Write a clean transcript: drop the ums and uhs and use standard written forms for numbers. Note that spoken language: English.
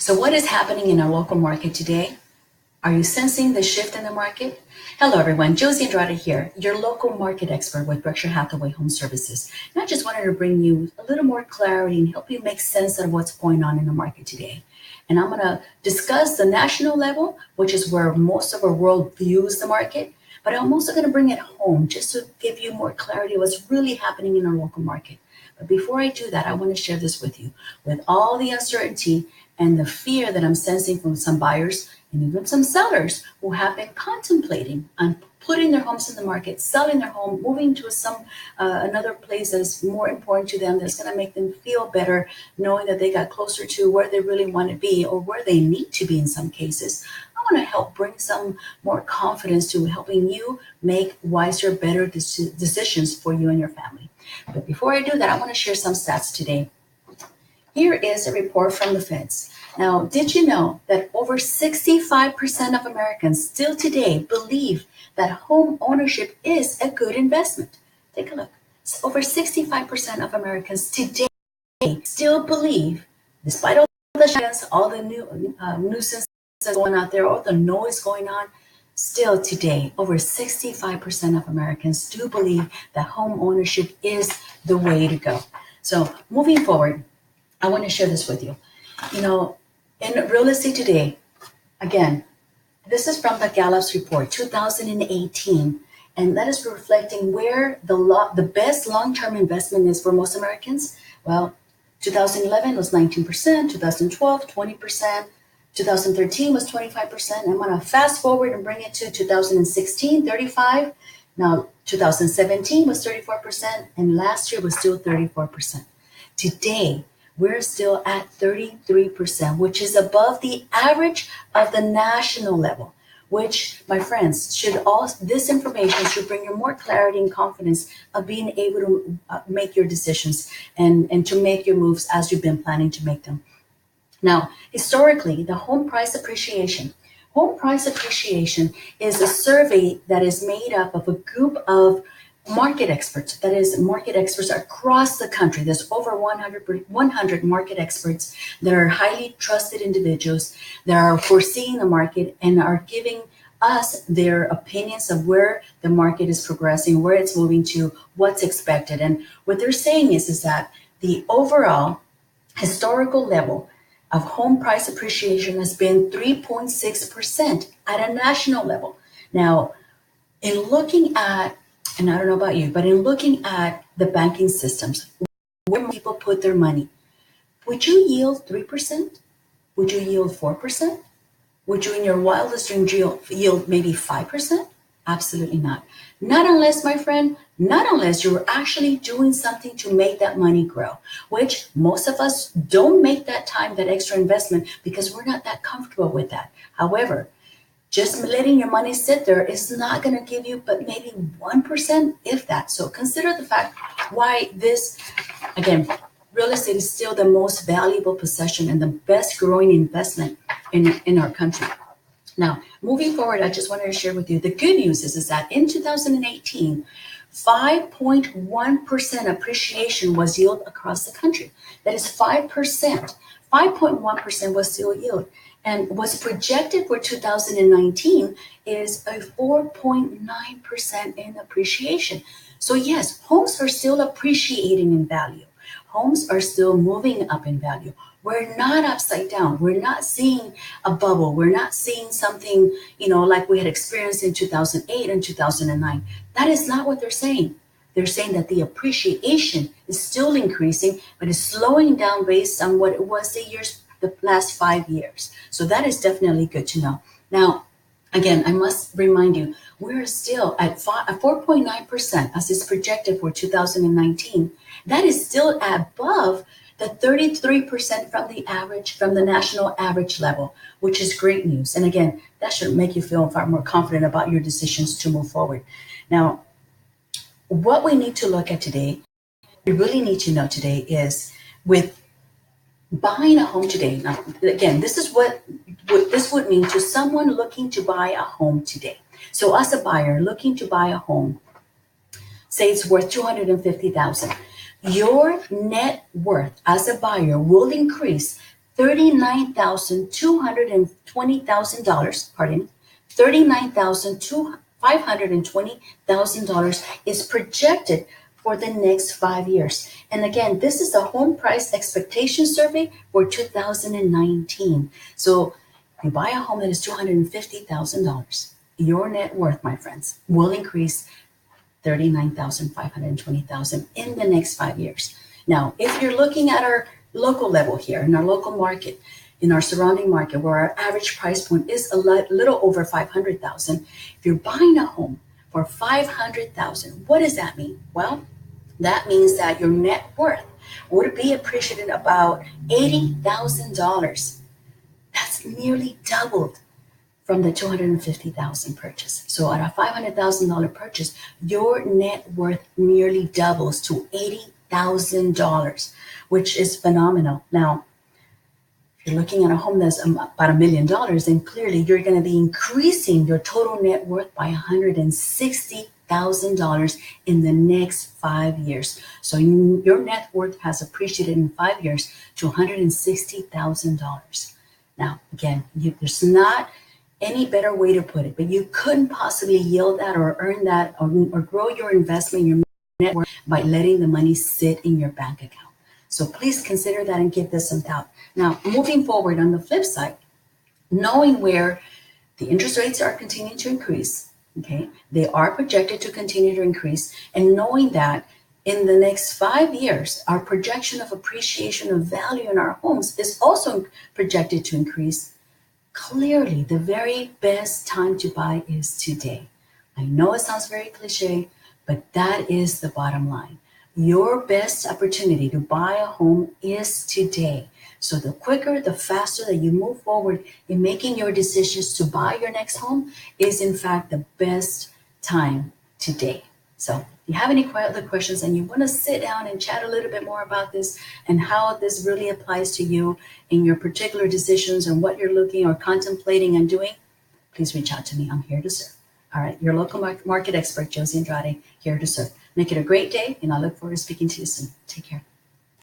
So what is happening in our local market today? Are you sensing the shift in the market? Hello, everyone. Josie Andrade here, your local market expert with Berkshire Hathaway Home Services. And I just wanted to bring you a little more clarity and help you make sense of what's going on in the market today. And I'm going to discuss the national level, which is where most of our world views the market. But I'm also going to bring it home just to give you more clarity of what's really happening in our local market. But before I do that, I want to share this with you. With all the uncertainty and the fear that I'm sensing from some buyers and even some sellers who have been contemplating on putting their homes in the market, selling their home, moving to some another place that is more important to them, that's going to make them feel better, knowing that they got closer to where they really want to be or where they need to be in some cases. I want to help bring some more confidence to helping you make wiser, better decisions for you and your family. But before I do that, I want to share some stats today. Here is a report from the Feds. Now, did you know that over 65% of Americans still today believe that home ownership is a good investment? Take a look. Over 65% of Americans today still believe, despite all the shenanigans, all the new nuisance going out there, all the noise going on, still today, over 65% of Americans do believe that home ownership is the way to go. So moving forward, I want to share this with you. You know, in real estate today, again, this is from the Gallup's report, 2018, and that is reflecting where the best long-term investment is for most Americans. Well, 2011 was 19%, 2012, 20%, 2013 was 25%. I'm going to fast forward and bring it to 2016, 35. Now, 2017 was 34%, and last year was still 34%. Today, we're still at 33%, which is above the average of the national level, which, my friends, this information should bring you more clarity and confidence of being able to make your decisions and to make your moves as you've been planning to make them. Now, historically, the home price appreciation. Home price appreciation is a survey that is made up of a group of market experts, that is, market experts across the country. There's over 100 market experts that are highly trusted individuals that are foreseeing the market and are giving us their opinions of where the market is progressing, where it's moving to, what's expected. And what they're saying is that the overall historical level of home price appreciation has been 3.6% at a national level. Now, in looking at, and I don't know about you, but in looking at the banking systems, where people put their money, would you yield 3%? Would you yield 4%? Would you, in your wildest dream, yield maybe 5%? Absolutely not. Not unless, my friend, not unless you're actually doing something to make that money grow, which most of us don't make that time, that extra investment, because we're not that comfortable with that. However, just letting your money sit there is not going to give you but maybe 1%, if that. So consider the fact why this, again, real estate is still the most valuable possession and the best growing investment in our country. Now, moving forward, I just wanted to share with you the good news is that in 2018, 5.1% appreciation was yield across the country. That is 5%. 5.1% was still yield. And what's projected for 2019 is a 4.9% in appreciation. So yes, homes are still appreciating in value. Homes are still moving up in value. We're not upside down. We're not seeing a bubble. We're not seeing something, like we had experienced in 2008 and 2009. That is not what they're saying. They're saying that the appreciation is still increasing, but is slowing down based on what it was the last 5 years. So that is definitely good to know. Now, again, I must remind you, we're still at 4.9% as is projected for 2019. That is still above the 33% from the national average level, which is great news. And again, that should make you feel far more confident about your decisions to move forward. Now, what we need to look at today, we really need to know today is with buying a home today. Now, again, this is what this would mean to someone looking to buy a home today. So as a buyer looking to buy a home, say it's worth $250,000. Your net worth as a buyer will increase $39,220,000, pardon me, $39,520,000 is projected for the next 5 years. And again, this is a home price expectation survey for 2019. So if you buy a home that is $250,000, your net worth, my friends, will increase 39,520,000 in the next 5 years. Now, if you're looking at our local level here in our local market, in our surrounding market, where our average price point is a little over 500,000, if you're buying a home for 500,000, what does that mean? Well, that means that your net worth would be appreciated about $80,000. That's nearly doubled from the 250,000 purchase. So at a $500,000 purchase, your net worth nearly doubles to $80,000, which is phenomenal. Now, if you're looking at a home that's about $1 million, then clearly you're going to be increasing your total net worth by $160,000 in the next 5 years. So your net worth has appreciated in 5 years to $160,000. Now, again, there's not any better way to put it, but you couldn't possibly yield that or earn that or grow your investment, your net worth, by letting the money sit in your bank account. So please consider that and give this some thought. Now, moving forward on the flip side, knowing where the interest rates are continuing to increase, okay, they are projected to continue to increase, and knowing that in the next 5 years, our projection of appreciation of value in our homes is also projected to increase. Clearly, the very best time to buy is today. I know it sounds very cliche, but that is the bottom line. Your best opportunity to buy a home is today. So the quicker, the faster that you move forward in making your decisions to buy your next home is in fact the best time today. So if you have any other questions and you want to sit down and chat a little bit more about this and how this really applies to you in your particular decisions and what you're looking or contemplating and doing, please reach out to me. I'm here to serve. All right, your local market expert, Josie Andrade, here to serve. Make it a great day, and I look forward to speaking to you soon. Take care.